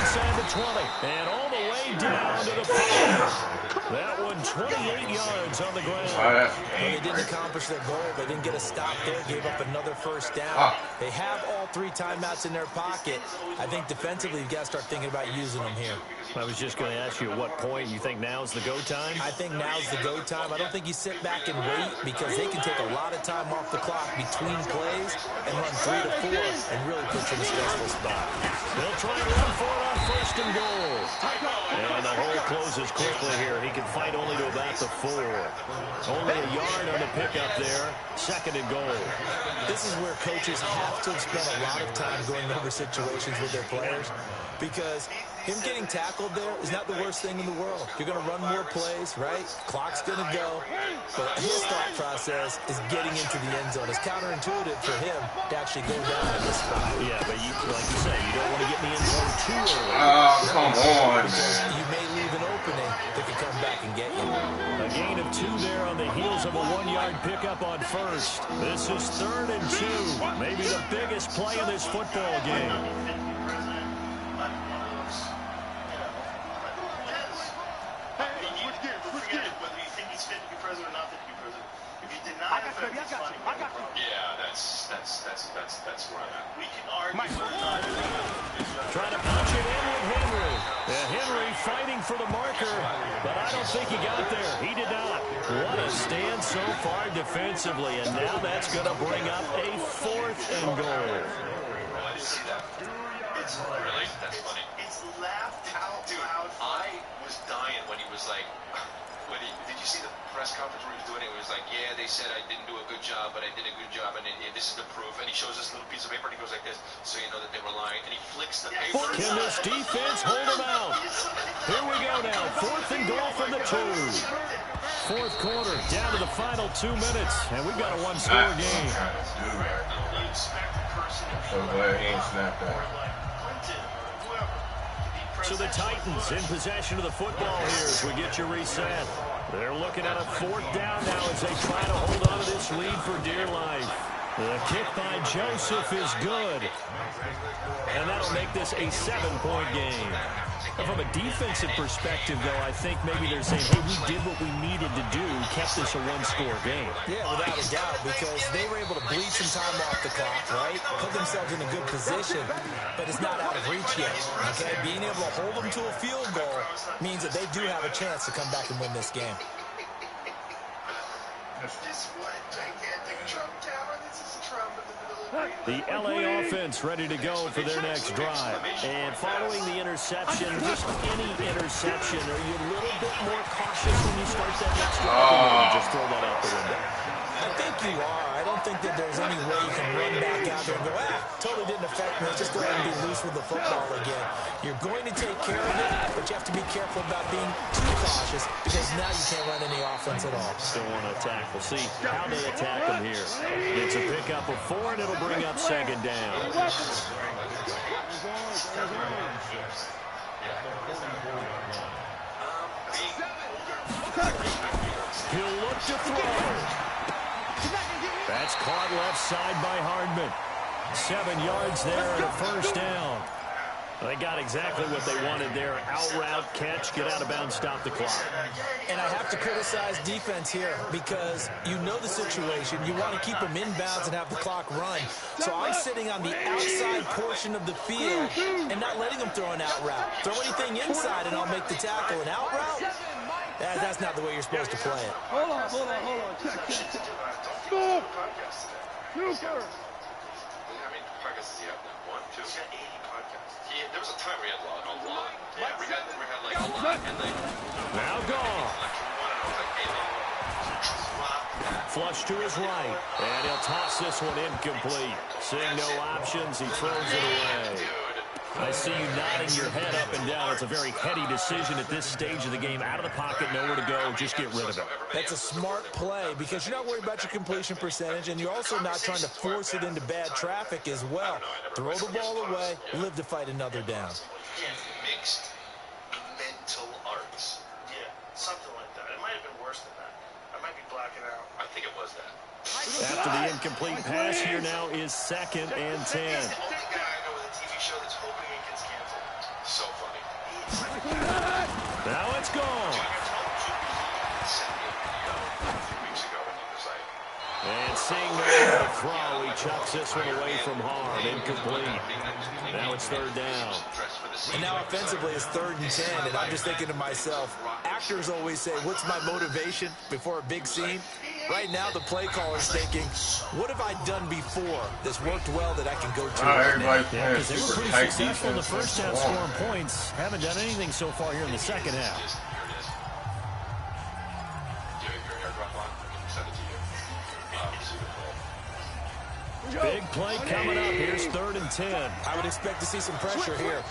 A: Inside the 20, and all the way down to the 5. That one 28 yards on the ground.
D: Well, they didn't accomplish their goal. They didn't get a stop there, gave up another first down. They have all 3 timeouts in their pocket. I think defensively, you've got to start thinking about using them here.
A: I was just going to ask you at what point you think now's the go time?
D: I think now's the go time. I don't think you sit back and wait because they can take a lot of time off the clock between plays and run 3 to 4 and really put you in a stressful spot.
A: They'll try and run for it on 1st and goal. And the hole closes quickly here. He can fight only to about the 4. Only a yard on the pickup there. 2nd and goal.
D: This is where coaches have to spend a lot of time going over situations with their players because him getting tackled there is not the worst thing in the world. You're going to run more plays, right? Clock's going to go. But his thought process is getting into the end zone. It's counterintuitive for him to actually go down in this spot.
A: Yeah, but like you say, you don't want to get in the end zone too early.
E: Oh, come on, man.
D: You may leave an opening that could come back and get you.
A: A gain of 2 there on the heels of a 1-yard pickup on 1st. This is 3rd and 2. Maybe the biggest play of this football game.
B: Whether you think he's fit to be president or not fit to be president. If you deny the fact he's funny,
C: Yeah, that's where I'm at.
B: we can argue whether or not
A: Trying to punch it in with Henry. Henry fighting for the marker, but I don't think he got there. He did not. What a stand so far defensively, and now that's going to bring up a 4th and goal.
C: I didn't see that.
B: it's
C: Really? That's funny.
B: It's laughed out loud.
C: I was dying when he was like, did you see the press conference where he was doing it? It was like, yeah, they said I didn't do a good job, but I did a good job, and this is the proof. And he shows this little piece of paper, and he goes like this, so you know that they were lying. And he flicks the paper.
A: Can this defense hold him out? Here we go now. 4th and goal from the 2. 4th quarter, down to the final 2 minutes, and we've got a 1-score game.
E: So glad he ain't snapped that.
A: So the Titans in possession of the football here as we get you reset. They're looking at a 4th down now as they try to hold on to this lead for dear life. The kick by Joseph is good. And that'll make this a 7-point game. And from a defensive perspective, though, I think maybe they're saying, hey, we did what we needed to do, kept this a 1-score game.
D: Yeah, without a doubt, because they were able to bleed some time off the clock, right? Put themselves in a good position, but it's not out of reach yet, okay? Being able to hold them to a field goal means that they do have a chance to come back and win this game.
B: This one gigantic Trump tower. This is Trump in the middle of
A: The LA offense ready to go for their next drive. And following the interception, just any interception, are you a little bit more cautious when you start that next drive? Or you just throw that out the window?
D: I think you are. I don't think that there's any way you can run back out there and go, totally didn't affect me. Just go ahead and be loose with the football again. You're going to take care of it, but you have to be careful about being too cautious because now you can't run any offense at all.
A: Still want to attack. We'll see how they attack him here. It's a pickup of 4, and it'll bring up second down. He'll look to throw. That's caught left side by Hardman. 7 yards there and a first down. They got exactly what they wanted there. Out route, catch, get out of bounds, stop the clock.
D: And I have to criticize defense here because you know the situation. You want to keep them in bounds and have the clock run. So I'm sitting on the outside portion of the field and not letting them throw an out route. Throw anything inside and I'll make the tackle. An out route? That's not the way you're supposed to play it.
F: Hold on. Check. Move. Super.
C: How many podcasts does he have now? 1, 2? He's got 80 podcasts. There was a time where he had a lot. Yeah, we had like a lot, and like...
A: Now gone. Flush to his right, and he'll toss this one incomplete. Seeing no options, he throws it away. I see you nodding your head up and down. It's a very heady decision at this stage of the game. Out of the pocket, nowhere to go. Just get rid of it.
D: That's a smart play because you're not worried about your completion percentage, and you're also not trying to force it into bad traffic as well. Throw the ball away, live to fight another down.
C: Mixed mental arts.
B: Yeah, something like that. It might have been worse than that. I might be blacking out.
C: I think it was that.
A: After the incomplete pass, here now is 2nd and 10.
C: He's the only guy I know with a TV show that's hoping it gets canceled. So funny.
A: Now it's gone. And seeing the throw, he chucks this one away from harm. Incomplete. Now it's 3rd down.
D: And now offensively it's 3rd and 10, and I'm just thinking to myself, actors always say, what's my motivation before a big scene? Right now the play caller's thinking, what have I done before that's worked well that I can go to?
A: Yeah, because they were pretty successful in the first half scoring points. Haven't done anything so far here in the second half. Big play coming up. Here's 3rd and 10.
D: I would expect to see some pressure here.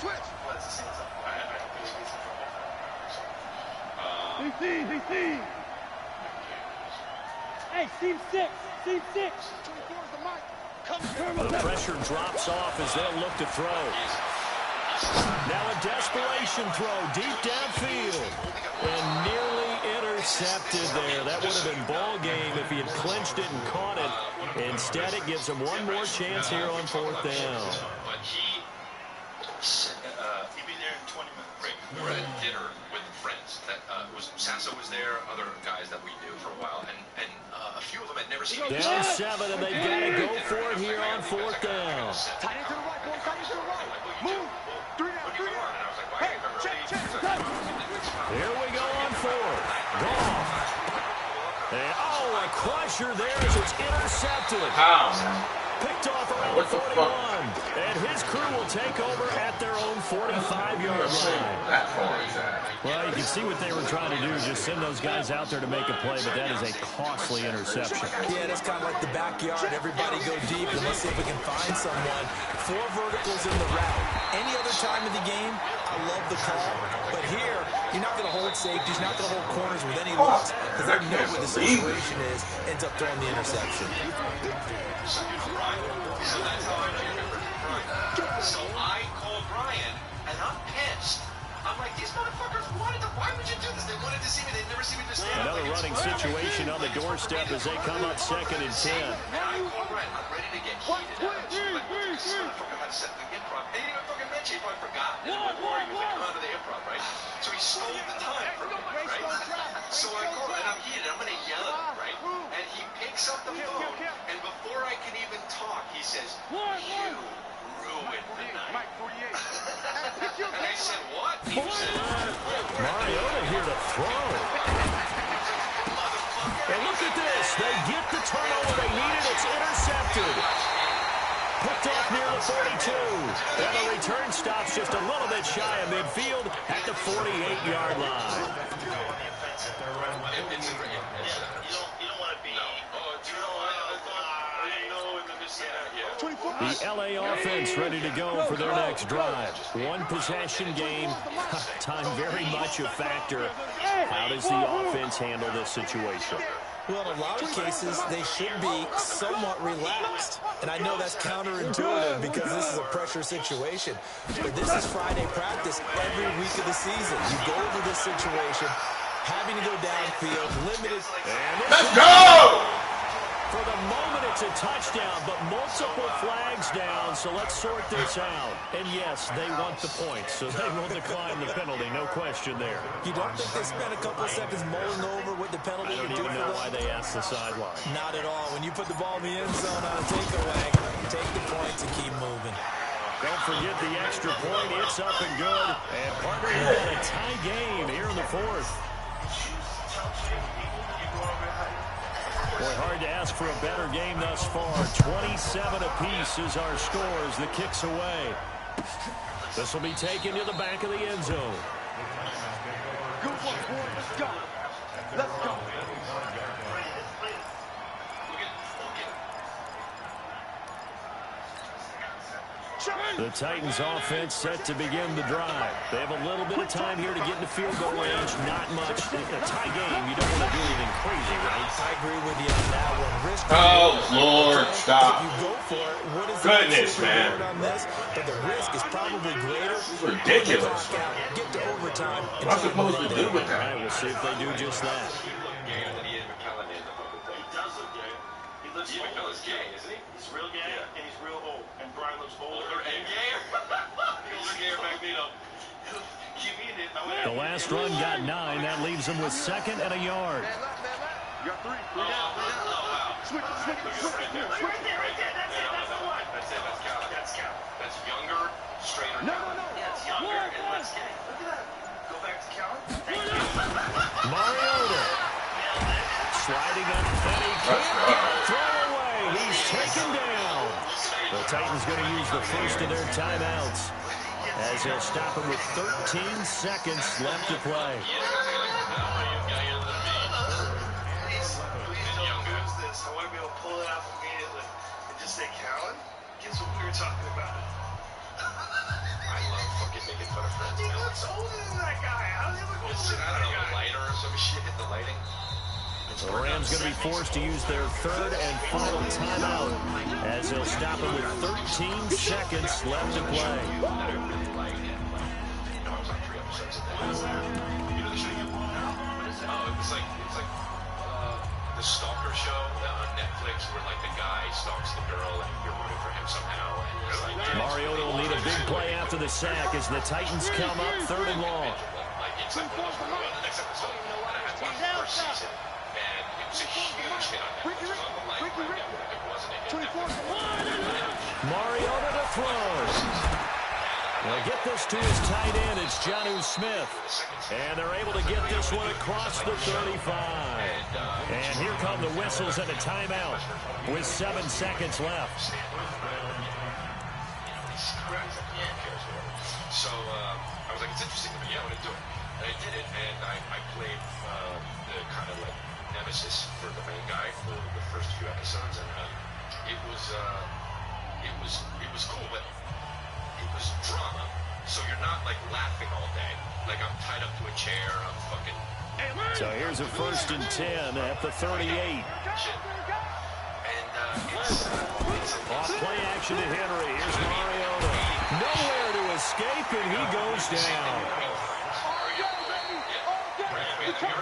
F: DC. Hey, team 6.
A: The pressure drops off as they'll look to throw. Now a desperation throw deep downfield. And nearly intercepted there. That would have been ball game if he had clinched it and caught it. Instead, it gives him one more chance here on 4th down.
C: But he'd be there in 20 minutes. Right. We were at dinner with friends. Sasso was there, other guys that we knew for a while, and a few of them had never seen me.
A: Down 7, and they've got to go for it here on 4th down.
F: Tight end to the right, boys. Tight end to the right. Move. 3 down. Hey, check.
A: Here we go on 4th. Gone. And, a crusher there as it's intercepted.
E: How?
A: Picked off around the 41. And his crew will take over at their own 45-yard line.
E: That far is that?
A: Well, you can see what they were trying to do, just send those guys out there to make a play, but that is a costly interception.
D: Yeah, that's kind of like the backyard. Everybody go deep, and let's see if we can find someone. 4 verticals in the route. Any other time of the game, I love the call. But here, you're not going to hold safeties, you're not going to hold corners with any looks, because they know what the situation is, ends up throwing the interception.
C: So I called Brian, and I'm pissed. I'm like, these motherfuckers why would you do this? They wanted to see me. They'd never see me this stand.
A: Another running situation on the doorstep as they come up 2nd and 10.
C: I'm ready to get heated. This motherfucker had to set the improv. He didn't even fucking mention. He probably forgot. He was like, come out of the improv, right? So he stole the time from me, right? So I call and I'm heated. I'm going to yell at him, right? And he picks up the phone, and before I can even talk, he says, you ruined the night. And I said, what? He said,
A: Mariota here to throw. And look at this. They get the turnover they needed. It's intercepted. Picked off near the 42. And the return stops just a little bit shy of midfield at the 48-yard line.
B: You don't want to be. I didn't know in the
A: The LA offense ready to go for their next drive. One possession game. Time very much a factor. How does the offense handle this situation?
D: Well, in a lot of cases, they should be somewhat relaxed. And I know that's counterintuitive because this is a pressure situation. But this is Friday practice every week of the season. You go over this situation, having to go downfield, limited.
E: Let's go!
A: For the moment, it's a touchdown, but multiple flags down, so let's sort this out. And yes, they want the points, so they will decline the penalty, no question there.
D: You don't think they spent a couple of seconds mulling over what the penalty would do for them?
A: I don't even know why they asked the sideline.
D: Not at all. When you put the ball in the end zone on a takeaway, take the points and keep moving.
A: Don't forget the extra point. It's up and good. And partner, we've got a tie game here in the fourth. Boy, hard to ask for a better game thus far. 27 apiece is our scores. The kick's away. This will be taken to the back of the end zone.
F: Good one, boy. Let's go. Let's go.
A: The Titans offense set to begin the drive. They have a little bit of time here to get into field goal range. Not much. In a tie game, you don't want to do anything crazy, right?
D: I agree with you on that one. Risk.
E: Oh, Lord, stop.
D: If you go for it, what is
E: Goodness,
D: the
E: man.
D: on this? But the risk is probably greater.
E: Ridiculous.
D: Get to overtime.
E: What am I supposed to do with
A: All
E: that?
A: right, we'll see if they do just that.
C: He looks gay, isn't he?
B: He's real gay, and he's real old. And Brian looks older
C: And gayer. Older, gayer, Magneto. Keep eating it.
A: The last run got 9. That leaves them with second and a yard.
F: You got three. Three down. Switch.
B: Right there. That's it. That's the one.
C: That's it. That's Cal.
B: That's Cal.
C: That's younger, straighter.
F: No.
B: Yeah, it's younger and less gay. Look at that. Go back to Cal.
A: Mariota. Sliding up, and he can't get a throw away. He's taken down. The Titans going to use the first of their timeouts as they'll stop him with 13 seconds left to play.
B: I want to be able to pull it out immediately and just say, Callan, guess what we were talking about?
C: I love fucking making fun of friends.
B: He looks older than that guy. How does he look older than
C: I
B: that
C: don't know,
B: guy?
C: the lighter or some shit, the lighting.
A: The Rams going to be forced to use their third and final timeout as they'll stop him with 13 seconds left to play.
C: It's like the stalker show on Netflix where like the guy stalks the girl and you're rooting for him somehow. And it's like
A: Mariota will need a big play after the sack as the Titans come up third and long.
C: Like it's like one of the next episode. And I had watched the first season and it was a huge hit on Netflix. It was on the Lifeline network. It wasn't a hit.
A: Mariota to throw. They'll get this to his tight end. It's Jonnu Smith. And they're able to get this one across the 35. And here come the whistles and a timeout with 7 seconds left.
C: So I was like, it's interesting to me. I want to do it. And I did it, and I played the kind of like nemesis for the main guy for the first few episodes, and it was cool, but it was drama. So you're not like laughing all day. Like I'm tied up to a chair. I'm fucking.
A: So here's a 1st and 10 at the 38.
C: Shit. And it's
A: Off play action to Henry. Here's Mariota. Nowhere to escape, and he goes down.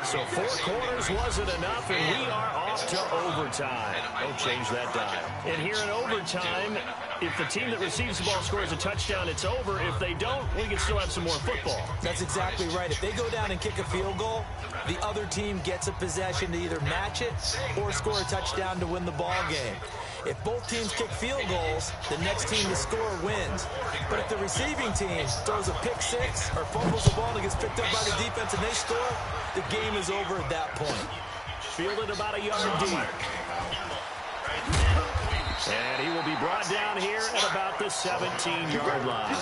A: So 4 quarters wasn't enough, and we are off to overtime. Don't change that dial. And here in overtime, if the team that receives the ball scores a touchdown, it's over. If they don't, we can still have some more football.
D: That's exactly right. If they go down and kick a field goal, the other team gets a possession to either match it or score a touchdown to win the ball game. If both teams kick field goals, the next team to score wins. But if the receiving team throws a pick six or fumbles the ball and gets picked up by the defense and they score, the game is over at that point.
A: Fielded about a yard deep. And he will be brought down here at about the 17-yard line.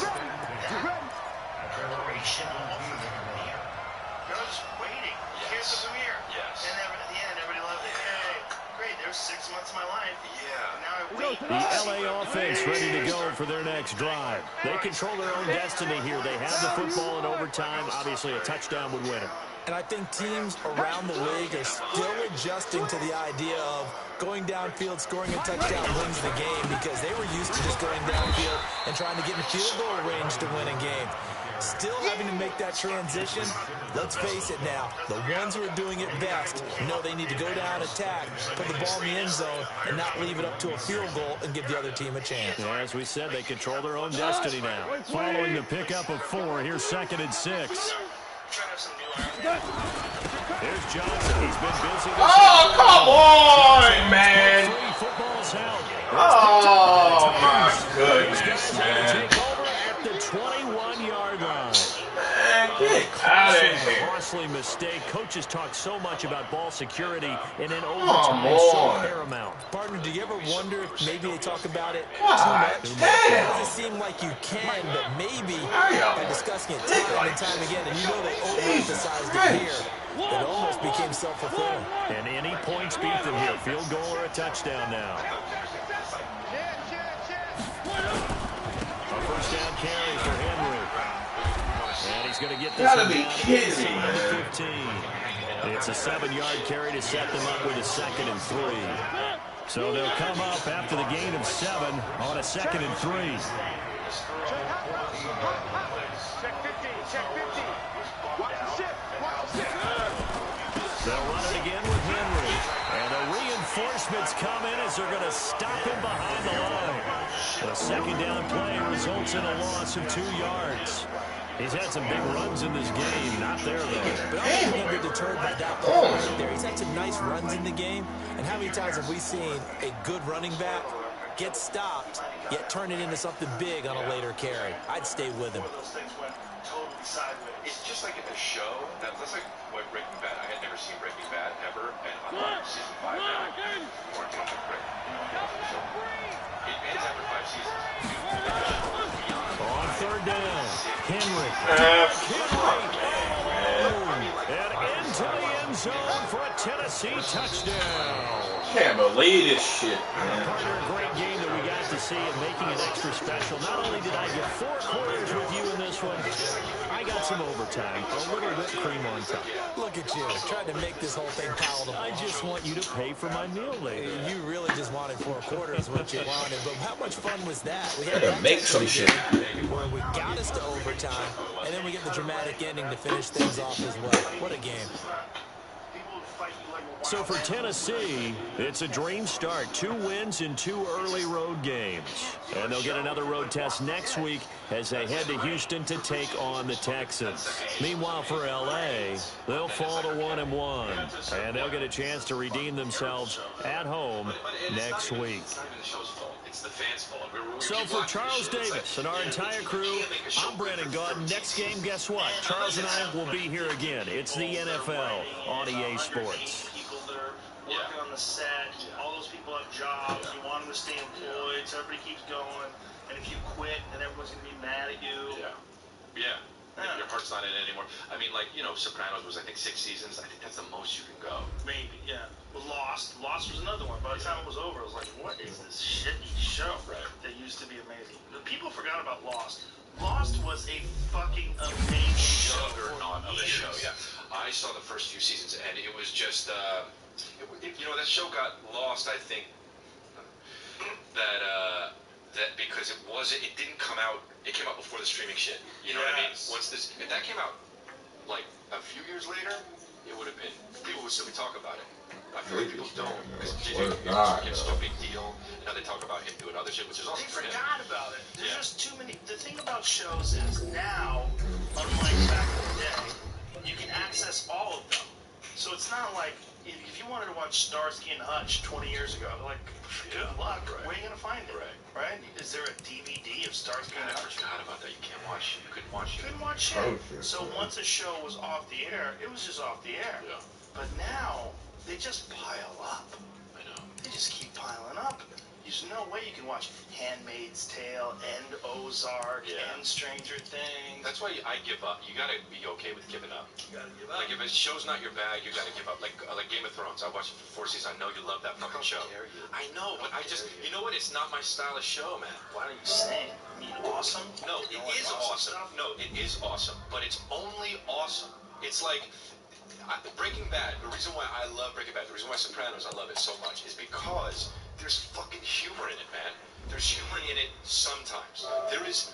B: Just waiting. Here's the premiere.
C: Yes.
B: And then at the end, everybody loved it. Hey, great. first 6 months of my life.
C: Yeah.
B: Now I wait.
A: The LA offense ready to go for their next drive. They control their own destiny here. They have the football in overtime. Obviously, a touchdown would win it.
D: And I think teams around the league are still adjusting to the idea of going downfield, scoring a touchdown wins the game, because they were used to just going downfield and trying to get in field goal range to win a game. Still having to make that transition. Let's face it now, the ones who are doing it best know they need to go down, attack, put the ball in the end zone, and not leave it up to a field goal and give the other team a chance.
A: Yeah, as we said, they control their own destiny now. Following the pickup of 4, here's 2nd and 6. Here's Johnson. He's been busy.
E: Oh, come on, man.
A: 3 footballs held.
E: Oh, my goodness, man.
A: Take over at the 21-yard line.
E: Man, get out of here.
A: Costly mistake. Coaches talk so much about ball security, and then overtime is so paramount.
D: Partner, do you ever wonder if maybe they talk about it too
E: God
D: much?
E: damn.
D: It doesn't seem like you can, but maybe by discussing it time and time again, and you know they overemphasized it here, it almost became self-fulfilling.
A: And any points beat them here. Field goal or a touchdown now. A first down carry for Henry. And he's going to get this.
E: Gotta be kidding me, man.
A: 15. It's a 7-yard carry to set them up with a 2nd and 3. So they'll come up after the gain of 7 on a 2nd and 3. They'll run it again with Henry. And the reinforcements come in as they're going to stop him behind the line. The 2nd down play results in a loss of 2 yards. He's had some big runs in this game. Not there, though.
D: But I don't think they're deterred by that play right there. He's had some nice runs in the game. And how many times have we seen a good running back get stopped, yet turn it into something big on a later carry? I'd stay with him.
C: It's just like in the show. That's like what Breaking Bad. I had never seen Breaking Bad ever, and I'm on season 5 now. More than great. It ends after 5 seasons.
A: On 3rd down, Henry. And into the end zone for a Tennessee touchdown.
E: Can't believe this shit, man.
A: Partner, a great game that we got to see and making it extra special. Not only did I get 4 quarters with you in this one, I got some overtime, a little whipped cream on top.
D: Look at you, trying to make this whole thing palatable.
A: I just want you to pay for my meal later.
D: You really just wanted 4 quarters, what you wanted. But how much fun was that? We had
E: Gotta make some shit.
D: where we got us to overtime, and then we get the dramatic ending to finish things off as well. What a game.
A: So for Tennessee, it's a dream start. 2 wins in 2 early road games. And they'll get another road test next week as they head to Houston to take on the Texans. Meanwhile, for L.A., they'll fall to 1-1. And they'll get a chance to redeem themselves at home next week.
C: It's the fans' fault.
A: So for Charles Davis and our entire crew, I'm Brandon Gordon. Next game, guess what? Charles and I will be here again. It's the NFL on EA Sports.
B: Working on the set, all those people have jobs, you want them to stay employed, so everybody keeps going, and if you quit, then everyone's going to be mad at you.
C: Yeah. Your heart's not in it anymore. I mean, like, you know, Sopranos was, I think, 6 seasons. I think that's the most you can go.
B: Maybe, yeah. Well, Lost was another one. By the time it was over, I was like, what is this shitty show that used to be amazing? The people forgot about Lost. Lost was a fucking amazing show.
C: Juggernaut of a show, yeah. I saw the first few seasons, and it was just... you know, that show got lost, I think, that because it didn't come out, it came out before the streaming shit. You know what I mean? If that came out, like, a few years later, it would have been, people would still be talking about it. I feel like people don't, because it's still a big deal. Now they talk about him doing other shit, which is awesome for him.
B: They forgot about it. There's just too many. The thing about shows is now, unlike back in the day, you can access all of them. So it's not like, if you wanted to watch Starsky and Hutch 20 years ago, like, good luck. Where are you going to find it? Right? Is there a DVD of Starsky and Hutch?
C: I forgot about that. You couldn't watch it.
B: Couldn't watch it. So once a show was off the air, it was just off the air. But now, they just pile up.
C: I know.
B: They just keep piling up. There's no way you can watch Handmaid's Tale and Ozark and Stranger Things.
C: That's why I give up. You gotta be okay with giving up.
B: You gotta give up.
C: Like if a show's not your bag, you gotta give up. Like Game of Thrones. I watched it for 4 seasons. I know you love that fucking show. I know, but I just, you know what? It's not my style of show, man.
B: Why are you saying? I mean, awesome?
C: No, it is awesome. No, it is awesome, but it's only awesome. It's like Breaking Bad. The reason why I love Breaking Bad, the reason why Sopranos I love it so much, is because there's fucking humor in it, man. There's humor in it sometimes. There is